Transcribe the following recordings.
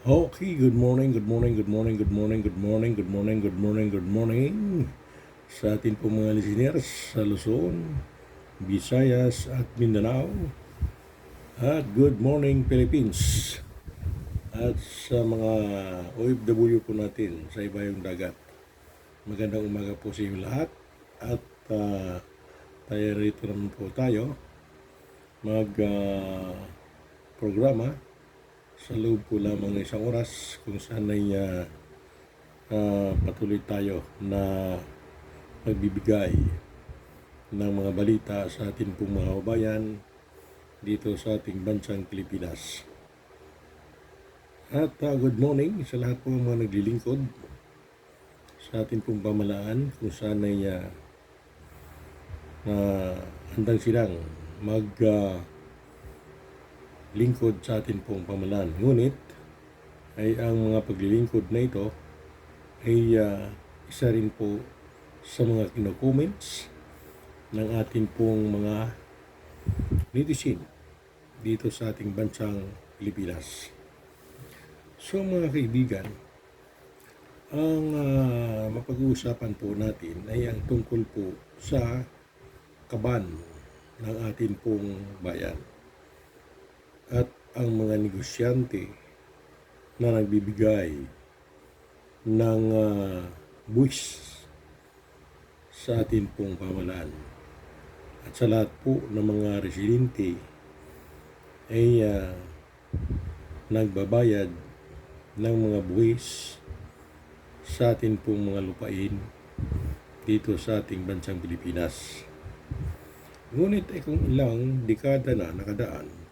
Okay, good morning, good morning, good morning, good morning, good morning, good morning, good morning, good morning sa ating pong mga listeners sa Luzon, Visayas at Mindanao. At good morning Philippines at sa mga OFW po natin sa ibayong dagat. Magandang umaga po sa inyo lahat at tayo rito naman po tayo mag programa sa loob po lamang ng isang oras kung saan ay patuloy tayo na magbibigay ng mga balita sa ating pong mga kababayan dito sa ating bansang Pilipinas. At good morning sa lahat po mga naglilingkod sa ating pong pamalaan kung saan ay handang silang lingkod sa ating pong pamalaan. Ngunit ay ang mga paglilingkod na ito ay isa rin po sa mga kino-comments ng ating pong mga netizen dito sa ating bansang Pilipinas. So mga kaibigan, ang mapag-uusapan po natin ay ang tungkol po sa kaban ng ating pong bayan at ang mga negosyante na nagbibigay ng buwis sa ating pong pamalaan. At sa lahat po ng mga residente ay nagbabayad ng mga buwis sa ating pong mga lupain dito sa ating bansang Pilipinas. Ngunit ay kung ilang dekada na nakadaan,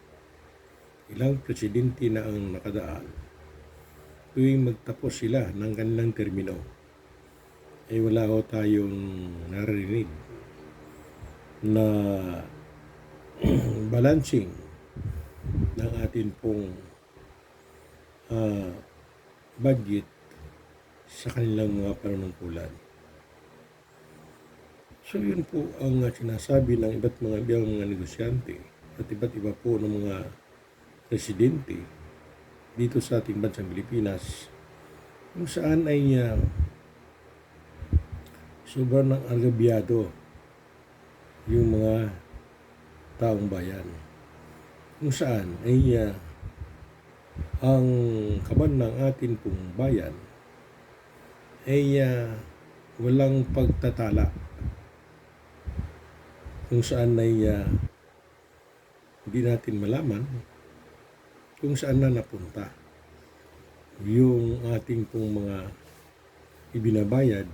ilang presidente na ang nakadaan, tuwing magtapos sila ng kanilang termino, ay wala ho tayong narinig na balancing ng ating pong budget sa kanilang mga panunungkulan. So yun po ang sinasabi ng iba't mga negosyante at iba't iba po ng mga presidente dito sa ating bansang Pilipinas, kung saan ay sobrang agabyado yung mga taong bayan, kung saan ay ang kaban ng ating pong bayan ay walang pagtatala, kung saan ay hindi natin malaman kung saan na napunta yung ating pong mga ibinabayad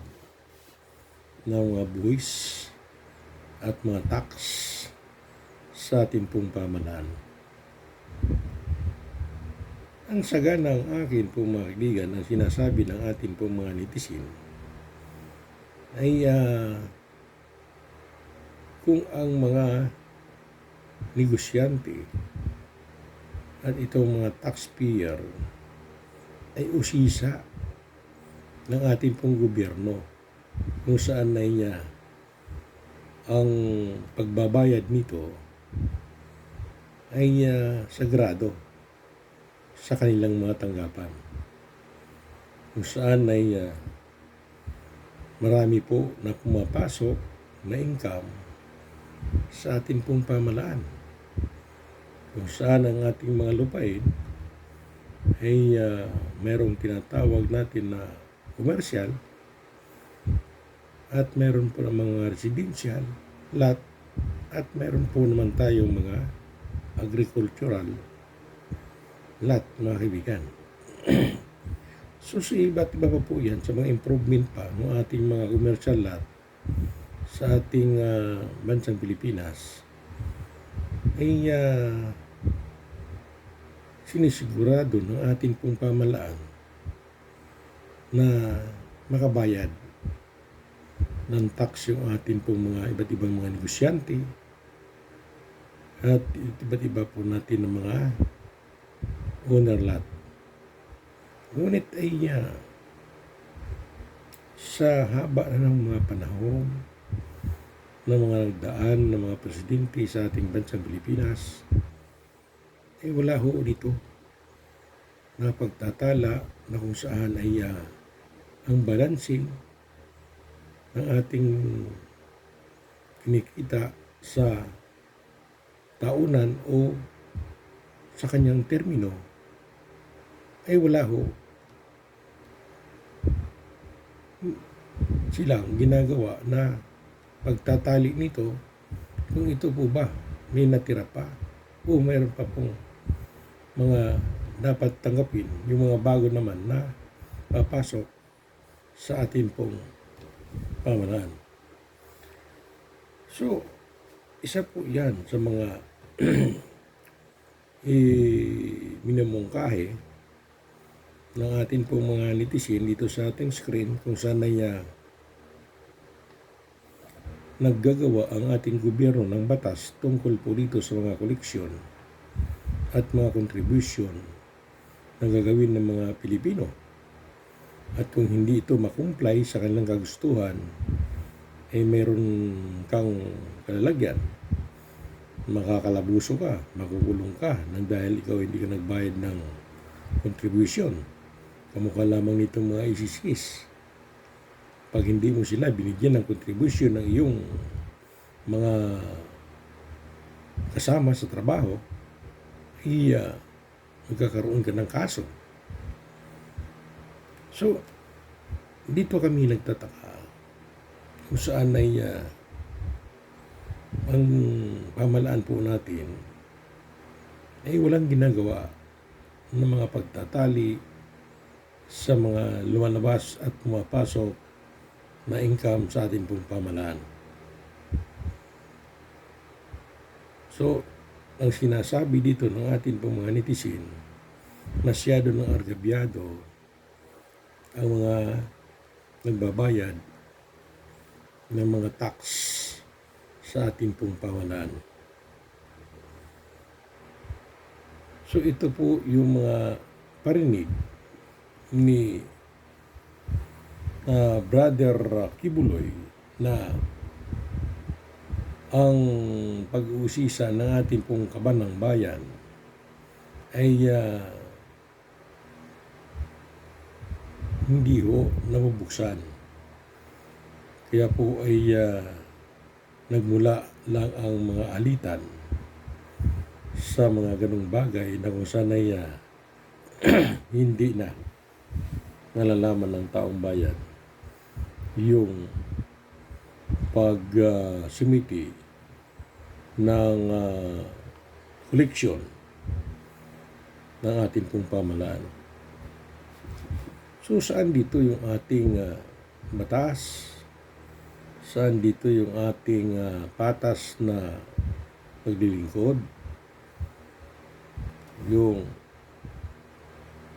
ng mga buwis at mga tax sa ating pong pamalaan. Ang saga ng akin pong mga kaibigan, ang sinasabi ng ating pong mga netizen ay kung ang mga negosyante at itong mga taxpayer ay usisa ng ating pong gobyerno, kung saan ay ang pagbabayad nito ay sagrado sa kanilang mga tanggapan, kung saan ay marami po na pumapasok na income sa ating pong pamalaan, kung saan ang ating mga lupain ay merong tinatawag natin na komersyal at meron po ng mga residential lot at meron po naman tayong mga agricultural lot, mga kaibigan. So sa iba't iba pa po yan sa mga improvement pa ng ating mga commercial lot sa ating bansang Pilipinas ay sinisigurado ng ating pong pamalaan na makabayad ng tax yung ating pong mga iba't ibang mga negosyante at iba't iba po natin ng mga owner lot. Ngunit ay sa haba na ng mga panahon ng mga nagdaan ng mga presidente sa ating bansang Pilipinas, ay wala ho dito na pagtatala na kung saan ay ang balancing ng ating kinikita sa taunan o sa kanyang termino ay wala ho silang ginagawa na pagtatali nito kung ito po ba may natira pa o mayroon pa pong mga dapat tanggapin yung mga bago naman na papasok sa atin pong pamamaraan. So, isa po yan sa mga minamungkahi ng atin pong mga netizen dito sa ating screen kung saan ay naggagawa ang ating gobyerno ng batas tungkol po dito sa mga koleksyon at mga contribution na gagawin ng mga Pilipino. At kung hindi ito makumplay sa kanilang kagustuhan, ay mayroon kang kalalagyan. Makakalabuso ka, makukulong ka nang dahil ikaw hindi ka nagbayad ng contribution. Kamukha lamang nitong mga ICCs. Pag hindi mo sila binigyan ng contribution ng iyong mga kasama sa trabaho, ay magkakaroon ka ng kaso. So, dito kami nagtataka kung saan ay ang pamahalaan po natin ay walang ginagawa ng mga pagtatali sa mga lumalabas at pumapasok na income sa ating pong pamahalaan. So, ang sinasabi dito ng ating pong mga netizen, masyado ng argabyado ang mga nagbabayad ng mga tax sa ating pong pamahalaan. So ito po yung mga parinig ni Brother Kibuloy na ang pag-uusisa ng ating pong kaban ng bayan ay hindi ho nabubuksan. Kaya po ay nagmula lang ang mga alitan sa mga ganong bagay na kung saan ay hindi na nalalaman ng taong bayan yung pag-sumiti ng koleksyon ng ating pong pamahalaan. So saan dito yung ating batas? Saan dito yung ating patas na paglilingkod? Yung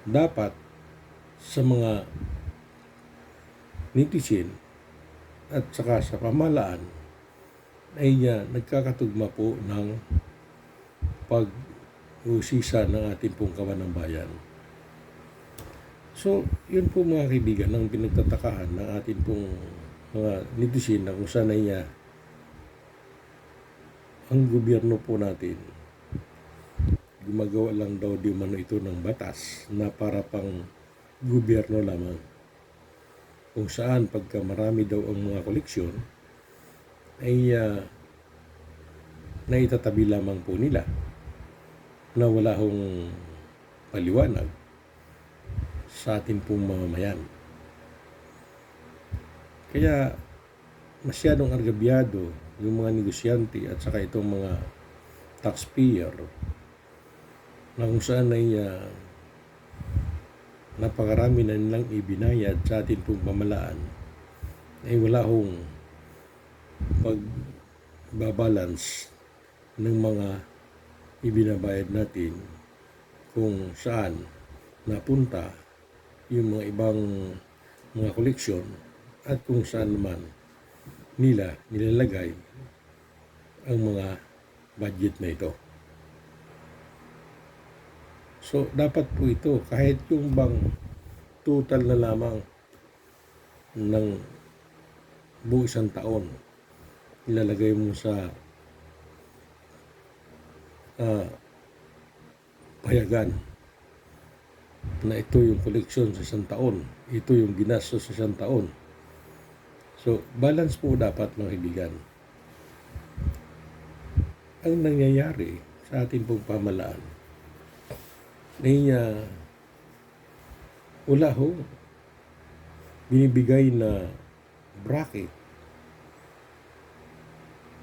dapat sa mga netizen at saka sa pamahalaan ay nagkakatugma po ng pag-usisa ng ating pong kawan ng bayan. So, yun po mga kaibigan ang pinagtatakahan ng ating pong mga netizen na kung saan ay ang gobyerno po natin gumagawa lang daw di mano ito ng batas na para pang gobyerno lamang. Kung saan pagka marami daw ang mga koleksyon ay naitatabi lamang po nila na wala hong paliwanag sa ating pong mamamayan. Kaya masyadong argabyado yung mga negosyante at saka itong mga taxpayer na kung saan ay napakarami na nilang ibinayad sa ating pong pamahalaan ay wala hong pagbabalance ng mga ibinabayad natin kung saan napunta yung mga ibang mga koleksyon at kung saan naman nila nilalagay ang mga budget na ito. So dapat po ito kahit yung bang total na lamang ng buong isang taon ilalagay mo sa payagan na ito yung koleksyon sa isang taon, ito yung ginastos sa isang taon. So, balance po dapat mga kaibigan. Ang nangyayari sa ating pong pamalaan ay wala ho binibigay na bracket,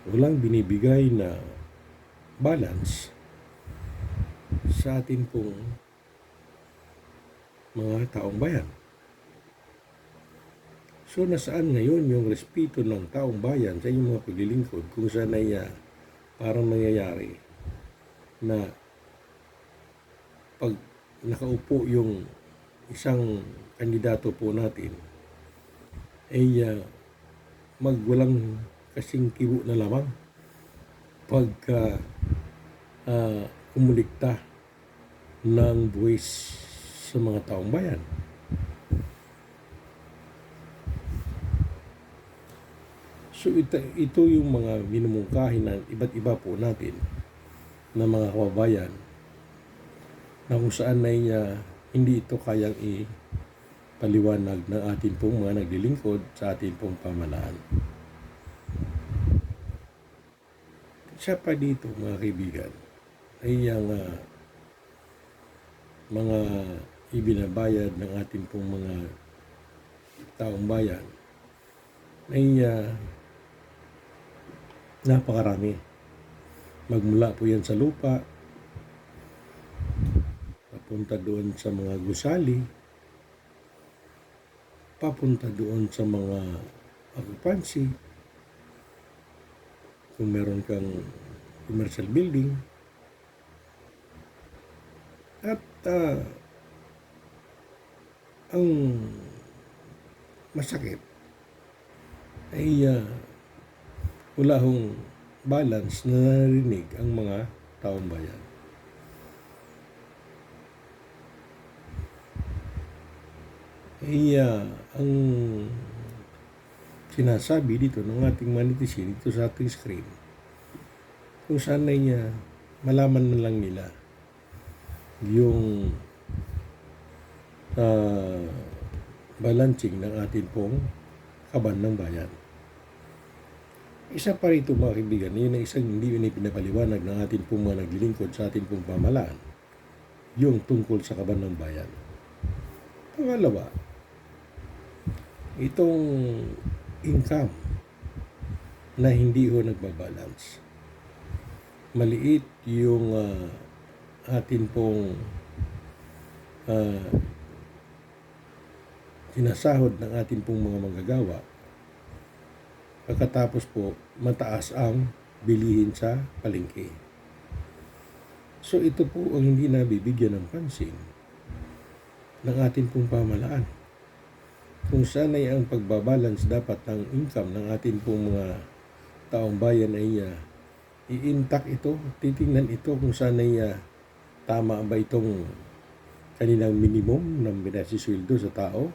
walang binibigay na balance sa ating pong mga taong bayan. So nasaan ngayon yung respeto ng taong bayan sa inyong mga paglilingkod kung saan ay parang nangyayari na pag nakaupo yung isang kandidato po natin ay magwalang kasing kibo na lamang pagka kumulikta ng buwis sa mga taong bayan. So ito yung mga minumungkahi ng iba't iba po natin na mga kababayan na kung saan ay hindi ito kayang ipaliwanag ng ating pong mga naglilingkod sa ating pong pamalaan. Isa pa dito mga kaibigan ay ang mga ibinabayad ng ating pong mga taong bayan ay napakarami. Magmula po yan sa lupa, papunta doon sa mga gusali, papunta doon sa mga occupancy, kung meron kang commercial building, at ang masakit ay wala hong balance na narinig ang mga taong bayan. Ang sinasabi dito ng ating manitisin dito sa ating screen, kung saan ay malaman man lang nila yung balancing ng ating pong kaban ng bayan. Isa pa rito mga kaibigan, yun ang isang hindi yun pinapaliwanag ng ating pong mga naglilingkod sa ating pong pamalaan, yung tungkol sa kaban ng bayan. Pangalawa, itong income na hindi ho nagbabalance. Maliit yung atin pong sinasahod ng atin pong mga manggagawa. Pagkatapos po, mataas ang bilihin sa palengke. So ito po ang hindi nabibigyan ng pansin ng atin pong pamalaan. Kung saan ay ang pagbabalance dapat ng income ng atin pong mga taong bayan ay i-intact ito, titingnan ito kung saan ay tama ba itong kanilang minimum ng binasisweldo sa tao,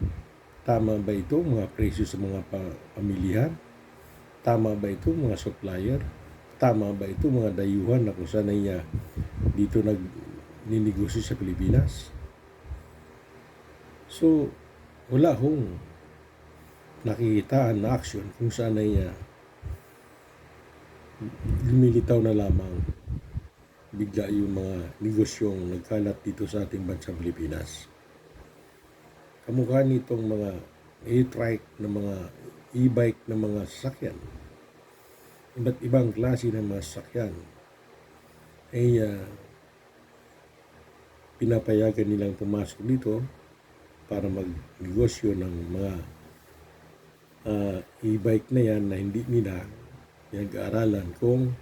tama ba ito mga presyo sa mga pamilihan, tama ba ito mga supplier, tama ba ito mga dayuhan na kung saan ay dito nagninegosyo sa Pilipinas. So wala hong nakikitaan na action kung saan ay lumilitaw na lamang bigla yung mga negosyong nagkalat dito sa ating bansang Pilipinas. Kamukha nitong mga e-trike na mga e-bike na mga sasakyan, iba't ibang klase ng mga sasakyan ay pinapayagan nilang pumasok dito para magnegosyo ng mga e-bike na yan na hindi nila pinag-aaralan kung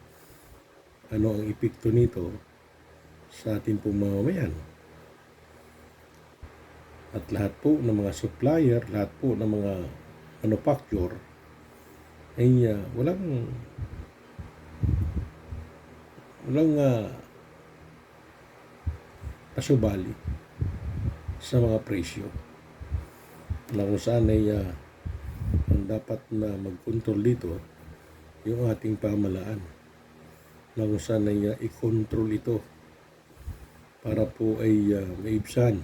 ano ang epekto nito sa ating pong mamamayan. At lahat po ng mga supplier, lahat po ng mga manufacturer ay walang pasubali sa mga presyo na kung saan ay ang dapat na mag-control dito yung ating pamalaan na kung saan ay i-control ito para po ay maibsan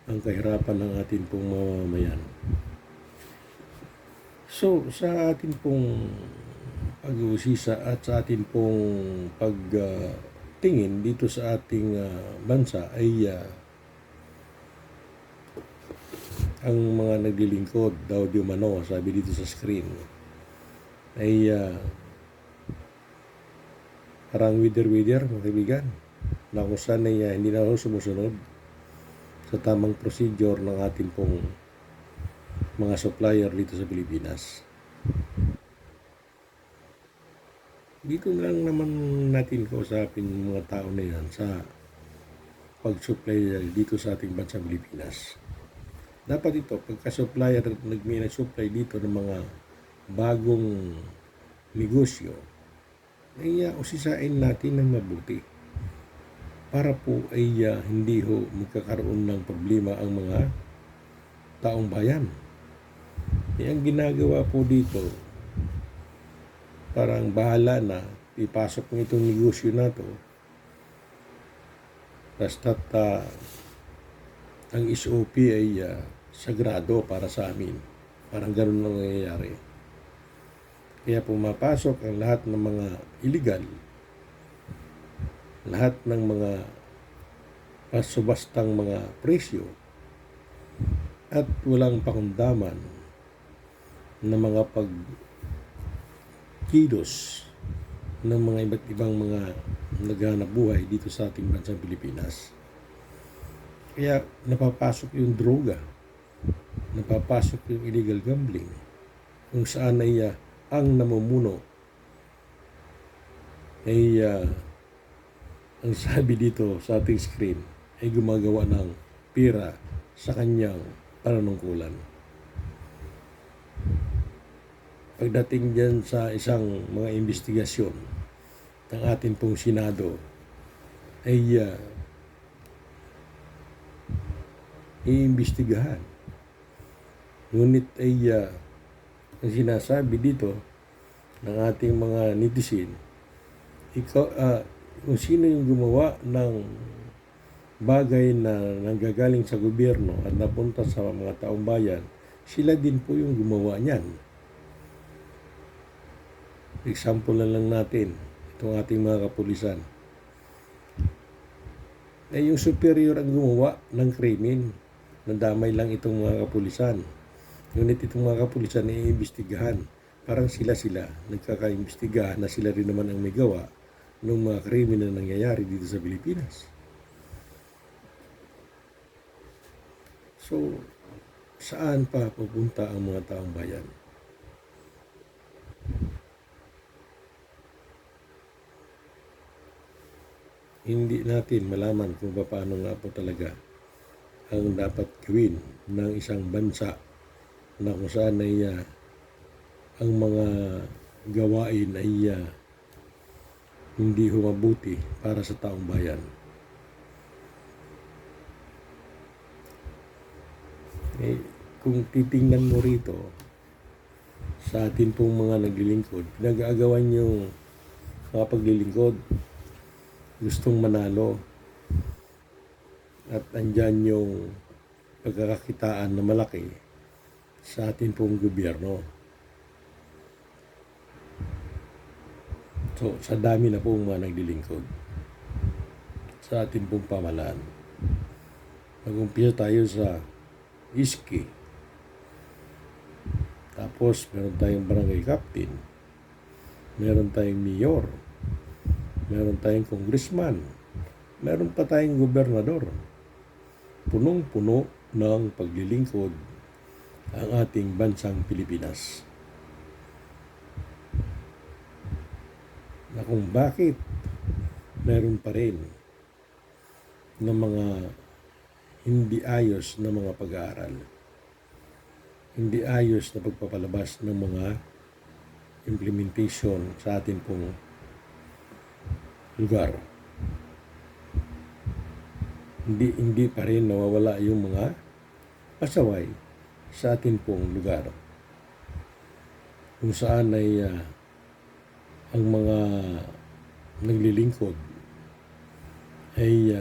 ang kahirapan ng atin pong mamamayan. So, sa atin pong pag-uusisa at sa atin pong pagtingin dito sa ating bansa ay ang mga naglilingkod daw di umano, sabi dito sa screen, ay parang wither-wither, mga kaibigan, na kung saan ay hindi na sumusunod sa tamang procedure ng ating pong mga supplier dito sa Pilipinas. Dito na lang naman natin kausapin yung mga tao na yan sa pag-supply dito sa ating bansang Pilipinas. Dapat ito, pagka-supplier at nag-supply dito ng mga bagong negosyo, ay usisain natin ng mabuti para po ay hindi ho magkakaroon ng problema ang mga taong bayan. Ang ginagawa po dito, parang bahala na, ipasok mo itong negosyo na to, basta't ang SOP ay sagrado para sa amin. Parang ganun ang nangyayari. Kaya pumapasok ang lahat ng mga illegal, lahat ng mga pasubastang mga presyo, at walang pakundaman na mga pagkilos ng mga iba't ibang mga naghahanap buhay dito sa ating bansang Pilipinas. Kaya napapasok yung droga, napapasok yung illegal gambling, kung saan ay ang namumuno ay ang sabi dito sa ating screen ay gumagawa ng pira sa kanyang panunungkulan. Pagdating dyan sa isang mga investigasyon ng ating pong Senado ay iimbestigahan. Ngunit ay ang sinasabi dito ng ating mga netizen, kung sino yung gumawa ng bagay na nanggagaling sa gobyerno at napunta sa mga taong bayan, sila din po yung gumawa niyan. Example na lang natin, itong ating mga kapulisan. Yung superior ang gumawa ng krimen, nadamay lang itong mga kapulisan. Ngunit itong mga kapulisan ay iimbestigahan. Parang sila nagkaka-imbestigahan na sila rin naman ang may gawa ng mga krimen na nangyayari dito sa Pilipinas. So, saan pa pupunta ang mga taong bayan? Hindi natin malaman kung paano nga po talaga ang dapat gawin ng isang bansa na kung saan ay ang mga gawain ay hindi humabuti para sa taong bayan. Kung titingnan mo rito sa atin pong mga naglilingkod, pinag-aagawan yung mga paglilingkod, gustong manalo, at andyan yung pagkakakitaan na malaki sa atin pong gobyerno. So, sa dami na pong mga naglilingkod sa atin pong pamahalaan. Mag-umpisa tayo sa Iski. Tapos, meron tayong barangay captain. Meron tayong mayor. Meron tayong congressman. Meron pa tayong gobernador. Punong-puno ng paglilingkod ang ating bansang Pilipinas. Na kung bakit meron pa rin ng mga hindi ayos na mga pag-aaral, hindi ayos na pagpapalabas ng mga implementation sa atin pong lugar. Hindi pa rin nawawala yung mga pasaway sa atin pong lugar, kung saan ay ang mga naglilingkod ay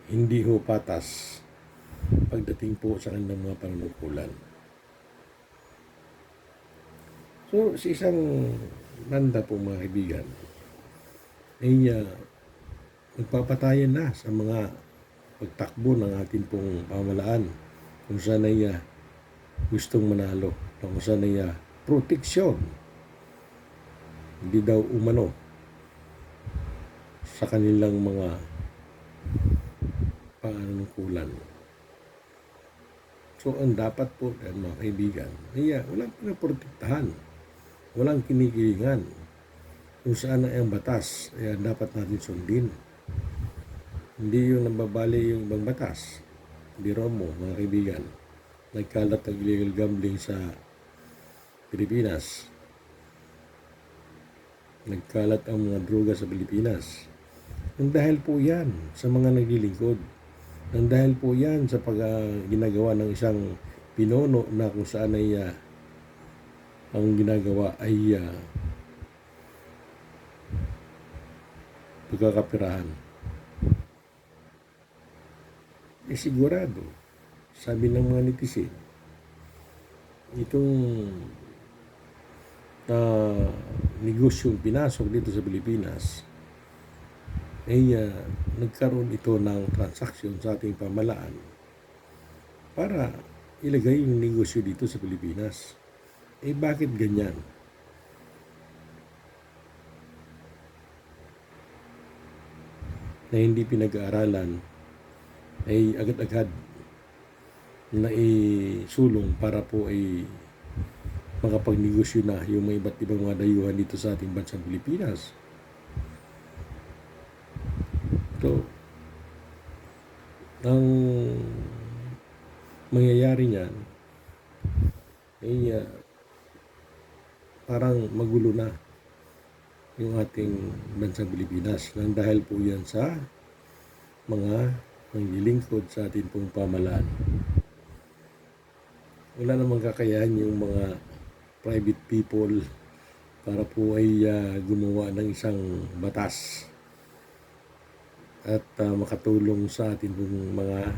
hindi ho patas pagdating po sa kanilang mga panunungkulan. So, sa isang banda po mga kaibigan, ay magpapatayan na sa mga pagtakbo ng ating pong pamahalaan kung saan ay gustong manalo, kung saan ay proteksyon, hindi daw umano sa kanilang mga panunungkulan. So, ang dapat po mga kaibigan, ay walang pinaprotektahan, walang kinikilingan, kung saan ay ang batas ay dapat natin sundin. Hindi yung nababali yung ibang batas. Biro mo, mga kaibigan, nagkalat ng illegal gambling sa Pilipinas. Nagkalat ang mga droga sa Pilipinas. Nang dahil po yan sa mga naglilingkod. Nang dahil po yan sa ginagawa ng isang pinuno na kung saan ay ang ginagawa ay pagkakapirahan. Sigurado, sabi ng mga netizen, itong negosyong pinasok dito sa Pilipinas ay nagkaroon ito ng transaksyon sa ating pamahalaan para ilagay yung negosyo dito sa Pilipinas. Bakit ganyan? Na hindi pinag-aaralan ay agad-agad na isulong para po ay makapagnegosyo na yung mga iba't ibang mga dayuhan dito sa ating bansang Pilipinas. So, ang mangyayari niyan ay parang magulo na yung ating bansang Pilipinas nang dahil po yan sa mga naglilingkod sa ating pong pamahalaan. Wala namang kakayahan yung mga private people para po ay gumawa ng isang batas at makatulong sa ating pong mga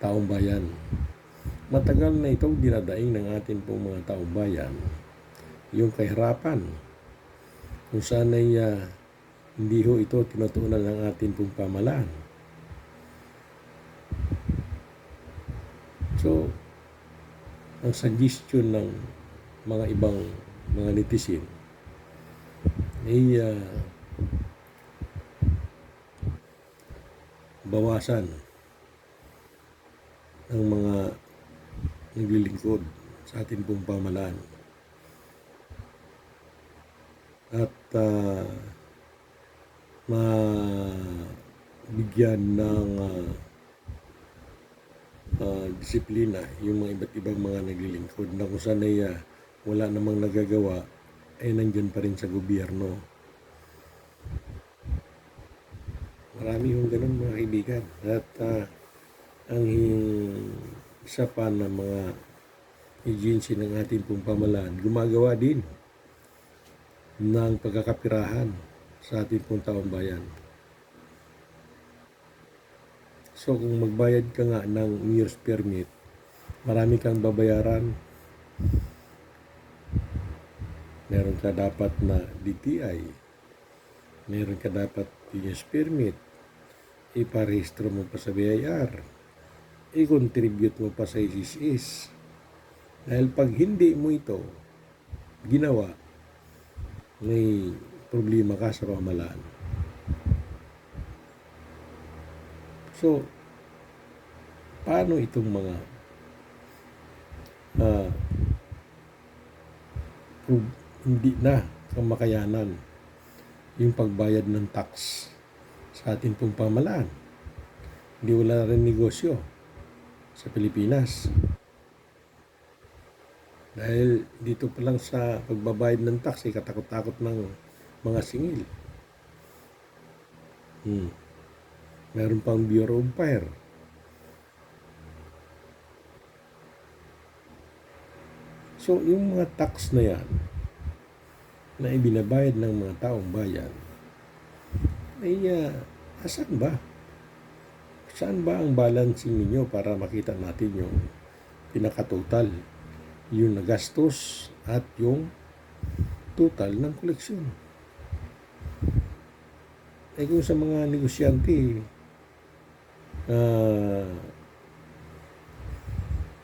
taong bayan. Matagal na itong dinadaing ng ating pong mga taong bayan yung kahirapan kung saan ay hindi ho ito tinutuunan ng ating pong pamahalaan. So, ang suggestion ng mga ibang mga netizen ay bawasan ang mga naglilingkod sa ating pong pamahalaan at mabigyan ng disiplina yung mga iba't ibang mga naglilingkod na kung saan ay wala namang nagagawa ay nandyan pa rin sa gobyerno. Marami yung ganun mga kaibigan. At ang isa pa na mga agency ng ating pong pamahalaan gumagawa din ng pagkakapirahan sa ating pong taong bayan. So kung magbayad ka nga ng mayor's permit, marami kang babayaran. Meron ka dapat na DTI, meron ka dapat mayor's permit, iparehistro mo pa sa BIR, i-contribute mo pa sa SSS. Dahil pag hindi mo ito ginawa, may problema ka sa pamahalaan. So, paano itong mga hindi na kamakayanan yung pagbayad ng tax sa ating pong pamahalaan? Hindi wala rin negosyo sa Pilipinas. Dahil dito pa lang sa pagbabayad ng tax, katakot-takot ng mga singil. Meron pang Bureau of Fire. So, yung mga tax na yan, na ibinabayad ng mga taong bayan, ay asan ba? Saan ba ang balancing ninyo para makita natin yung pinaka-total, yung nagastos at yung total ng koleksyon? Kung sa mga negosyante,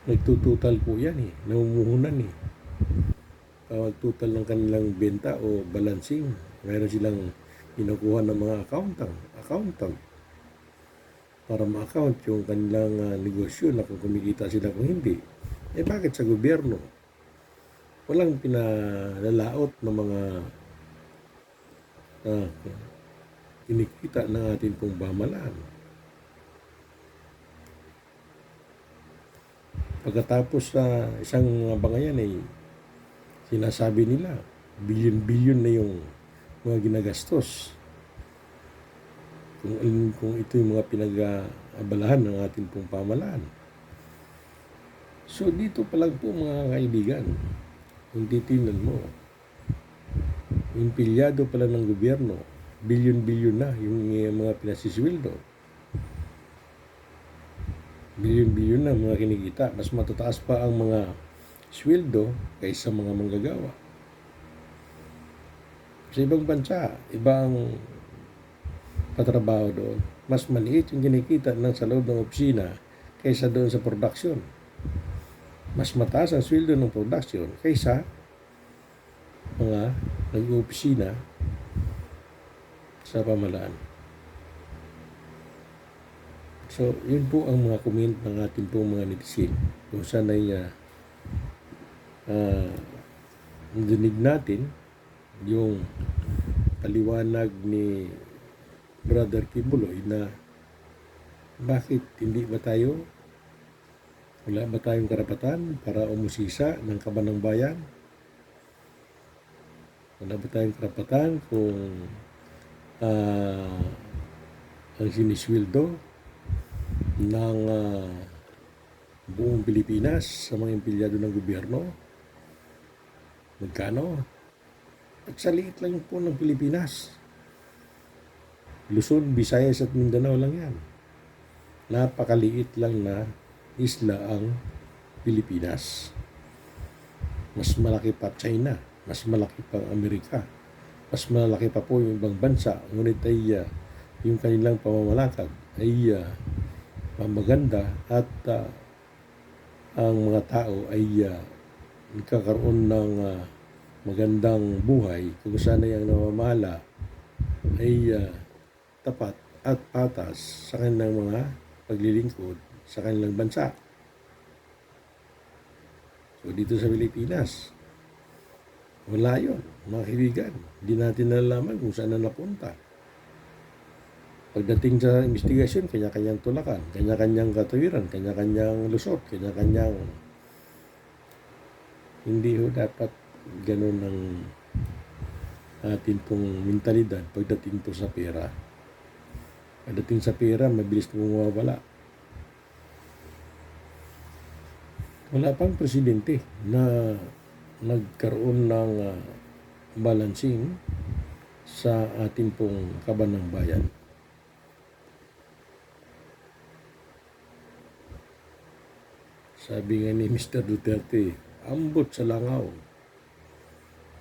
nagtutotal po yan namumuhunan Pag total ng kanilang benta o balancing, mayroon silang kinukuha ng mga accountant para ma-account yung kanilang negosyo na kung kumikita sila kung hindi. Bakit sa gobyerno walang pinalalaot ng mga kinikita ng ating pong pamahalaan? Pagkatapos sa isang bangayan sinasabi nila bilyon-bilyon na yung mga ginagastos. Kung ito yung mga pinag-aabalahan ng ating pong pamahalaan. So dito pa lang po mga kaibigan, kung titingnan mo, yung pilyado pala ng gobyerno, bilyon-bilyon na yung mga pinasisweldo. Bilyon-bilyon na mga kinikita. Mas matataas pa ang mga sweldo kaysa mga manggagawa. Sa ibang bansa, ibang patrabaho doon. Mas maliit yung kinikita sa loob ng opisina kaysa doon sa production. Mas mataas ang sweldo ng production kaysa mga nag-opisina sa pamahalaan. So, yun po ang mga comment ng ating pong mga netizen. Kung saan ay dinig natin yung paliwanag ni Brother Kibuloy na bakit wala ba tayong karapatan para umusisa ng kaban ng bayan? Wala ba tayong karapatan kung ang sinisweldo ng buong Pilipinas sa mga empleyado ng gobyerno? Magkano? At sa liit lang po ng Pilipinas. Luzon, Visayas at Mindanao lang yan. Napakaliit lang na isla ang Pilipinas. Mas malaki pa China, mas malaki pa Amerika, mas malaki pa po yung ibang bansa. Ngunit yung kanilang pamamalakad ay maganda at ang mga tao ay nagkakaroon ng magandang buhay kung sana yung namamahala ay tapat at patas sa kanilang mga paglilingkod sa kanilang bansa. So dito sa Pilipinas, wala yun, mga kaibigan. Hindi natin nalalaman kung saan na napunta. Pagdating sa investigasyon, kanya-kanyang tulakan, kanya-kanyang katuwiran, kanya-kanyang lusot, kanya-kanyang hindi dapat ganun ang atin pong mentalidad pagdating po sa pera. Pagdating sa pera, mabilis na mawawala. Wala pang presidente na nagkaroon ng balancing sa ating pong kaban ng bayan. Sabi nga ni Mr. Duterte, ambot sa langaw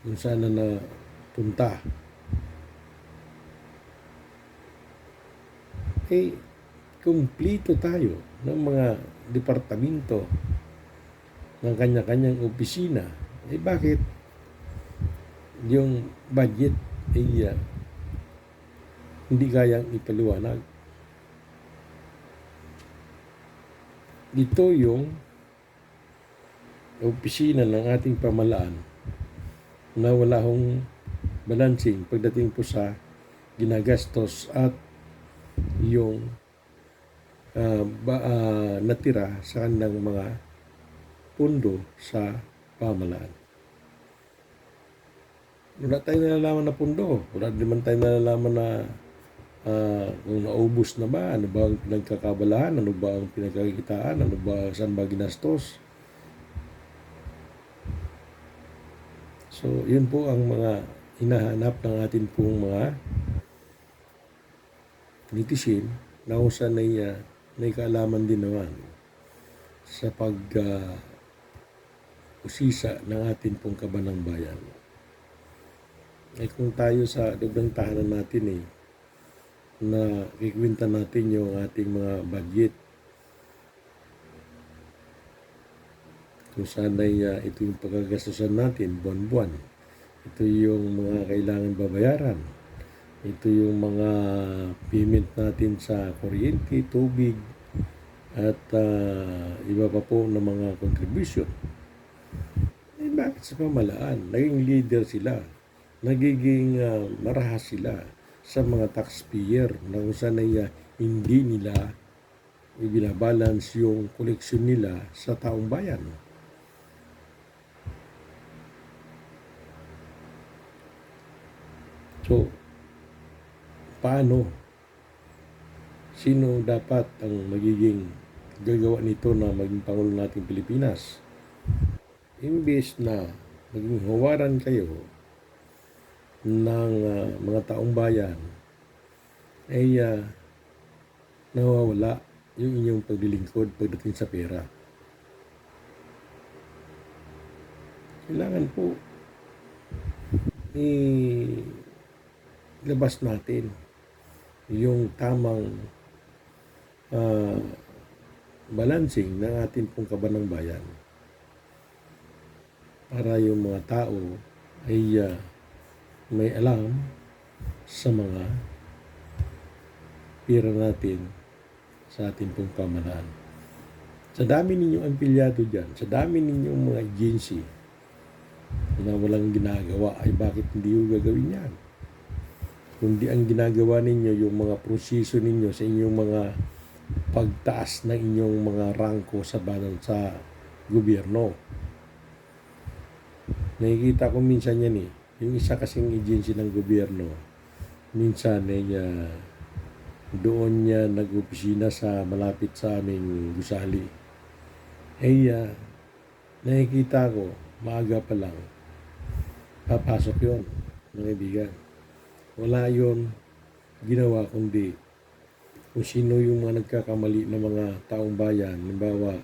kung sana na punta. Kumplito tayo ng mga departamento ng kanya-kanyang opisina. Bakit yung budget hindi kayang ipaliwanag? Ito yung opisina ng ating pamahalaan na wala hong balancing pagdating po sa ginagastos at yung natira sa kanilang mga pundo sa pamahalaan. Wala tayong nalalaman na pundo. Wala naman tayong nalalaman na kung naubos na ba, ano ba ang pinagkakabalahan, ano ba ang pinagkakitaan, saan ba ginastos. So, yun po ang mga hinahanap ng atin pong mga netizen na kung saan ay may kaalaman din naman sa usisa ng atin pong kabanang bayan. Kung tayo sa loob ng tahanan natin na kikwinta natin yung ating mga budget, kung saan ito yung pagkagastusan natin buwan-buwan, ito yung mga kailangan babayaran, ito yung mga payment natin sa kuryente, tubig, at iba pa po na mga contribution. Bakit sa pamalaan? Naging leader sila, nagiging marahas sila sa mga taxpayer na kung saan hindi nila ibinabalance yung koleksyon nila sa taong bayan. So, paano? Sino dapat ang magiging gagawa nito na maging Pangulo nating Pilipinas? Imbes na maging huwaran kayo ng mga taong bayan, ay nawawala yung inyong paglilingkod pagdating sa pera. Kailangan po ilabas natin yung tamang balancing ng ating pong kabanang bayan para yung mga tao ay may alam sa mga pera natin sa ating pong pamahalaan. Sa dami ninyong empleyado dyan, sa dami ninyong mga agency na walang ginagawa, ay bakit hindi yung gagawin yan? Kundi ang ginagawa ninyo, yung mga proseso ninyo sa inyong mga pagtaas ng inyong mga rangko sa gobyerno. Nakikita ko minsan yan yung isa kasing agency ng gobyerno, minsan doon niya nag-opisina sa malapit sa aming gusali. Nakikita ko, maaga pa lang, papasok yon, mga kaibigan. Wala yon ginawa kundi kung sino yung mga nagkakamali na mga taong bayan. Halimbawa,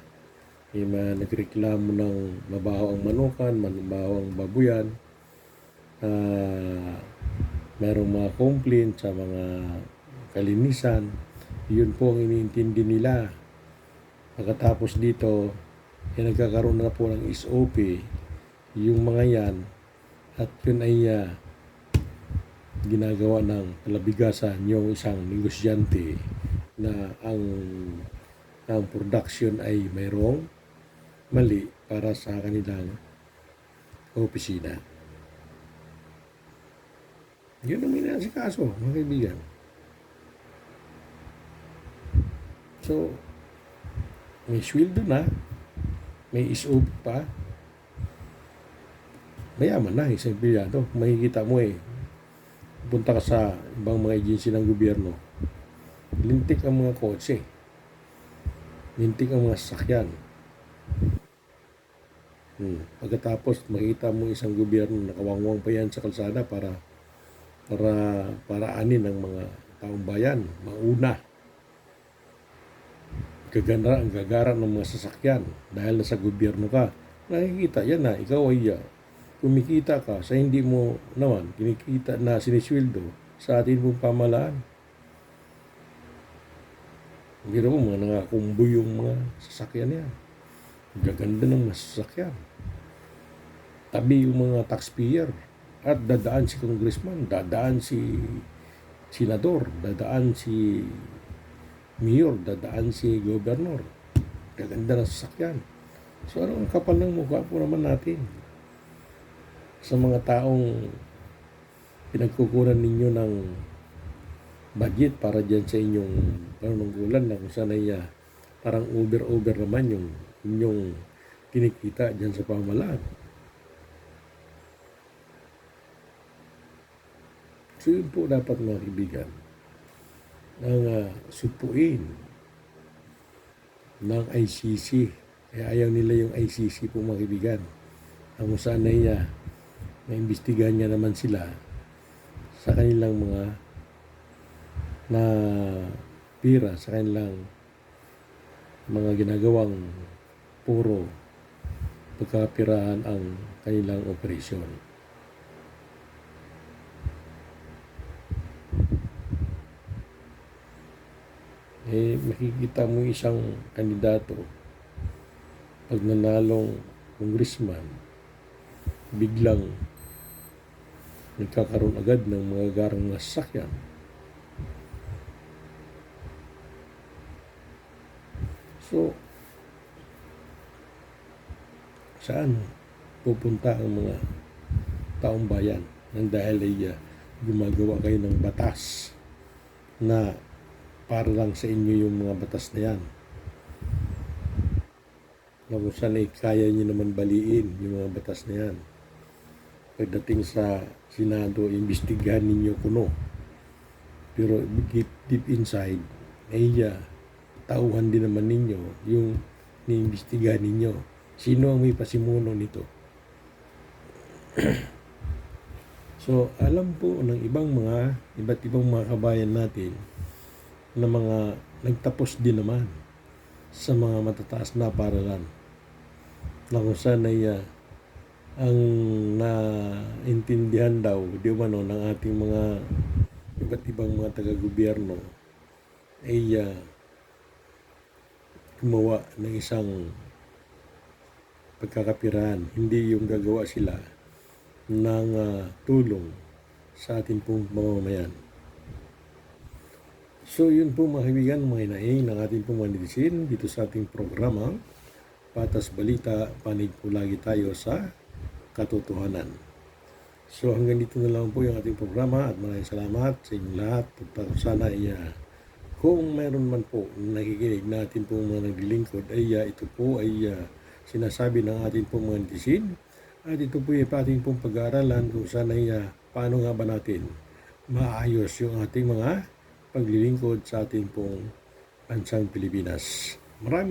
nagreklamo ng mabaho ang manukan, mabaho ang babuyan, merong mga complaint sa mga kalinisan, yun po ang iniintindi nila. Pagkatapos dito, nagkakaroon na po ng SOP yung mga yan, at yun ay ginagawa ng palabigasan yung isang negosyante na ang production ay mayroong mali para sa kanilang opisina. Yun ang minasikaso, mga kaibigan. So, may sweldo na, may SOP pa, mayaman na isang empleyado. Makikita mo punta ka sa ibang mga agency ng gobyerno, lintik ang mga kotse, lintik ang mga sasakyan. Pagkatapos makita mo isang gobyerno nakawangwang pa yan sa kalsada para anin ng mga taong bayan, mauna. Ang gagara ng mga sasakyan dahil nasa gobyerno ka. Nakikita yan na ikaw ay kumikita ka sa hindi mo naman kinikita na sinisweldo sa atin pong pamahalaan. Hindi na po mga nangakumbo yung mga sasakyan yan. Gaganda ng mga sasakyan. Tabi yung mga taxpayer. At dadaan si congressman, dadaan si senador, dadaan si mayor, dadaan si gobernador. Gaganda ng sasakyan. So ang kapal ng mukha po naman natin sa mga taong pinagkukunan ninyo ng budget para dyan sa inyong panunungkulan na kung saan parang over naman yung inyong kinikita dyan sa pamahalaan. So yun po dapat mga kaibigan ng supuin ng ICC. Kaya ayaw nila yung ICC po mga kaibigan. Ang saan naimbestigahan niya naman sila sa kanilang mga na pira, sa kanilang mga ginagawang puro pagkapirahan ang kanilang operasyon. Makikita mo isang kandidato pag nanalong congressman, biglang nagkakaroon agad ng mga garang sasakyan. So, saan pupunta ang mga taong bayan nang dahil ay gumagawa kayo ng batas na para lang sa inyo yung mga batas na yan, na kung saan ay kaya nyo naman baliin yung mga batas na yan. Pagdating sa Senado, imbestigahan ninyo kuno, pero deep inside ay tauhan din naman ninyo yung niimbestigahan ninyo. Sino ang may pasimuno nito? So, alam po ng iba't ibang mga kabayan natin na mga nagtapos din naman sa mga matataas na paaralan, na kung saan ay ang naintindihan daw ng ating mga iba't ibang mga taga-gobyerno ay gumawa ng isang pagkakapirahan. Hindi yung gagawa sila ng tulong sa ating pong mamamayan. So yun po mga kaibigan, mga inaing ng ating pong manitisin dito sa ating programa Patas Balita, panig po lagi tayo sa katotohanan. So hanggang dito na lang po yung ating programa at maraming salamat sa inyong lahat. Sana kung mayroon man po nakikinig natin po mga naglilingkod ay ito po ay sinasabi ng ating pong mga netizen, at ito po ay ating pong pag-aaralan kung saan ay paano nga ba natin maayos yung ating mga paglilingkod sa ating pong bansang Pilipinas. Maraming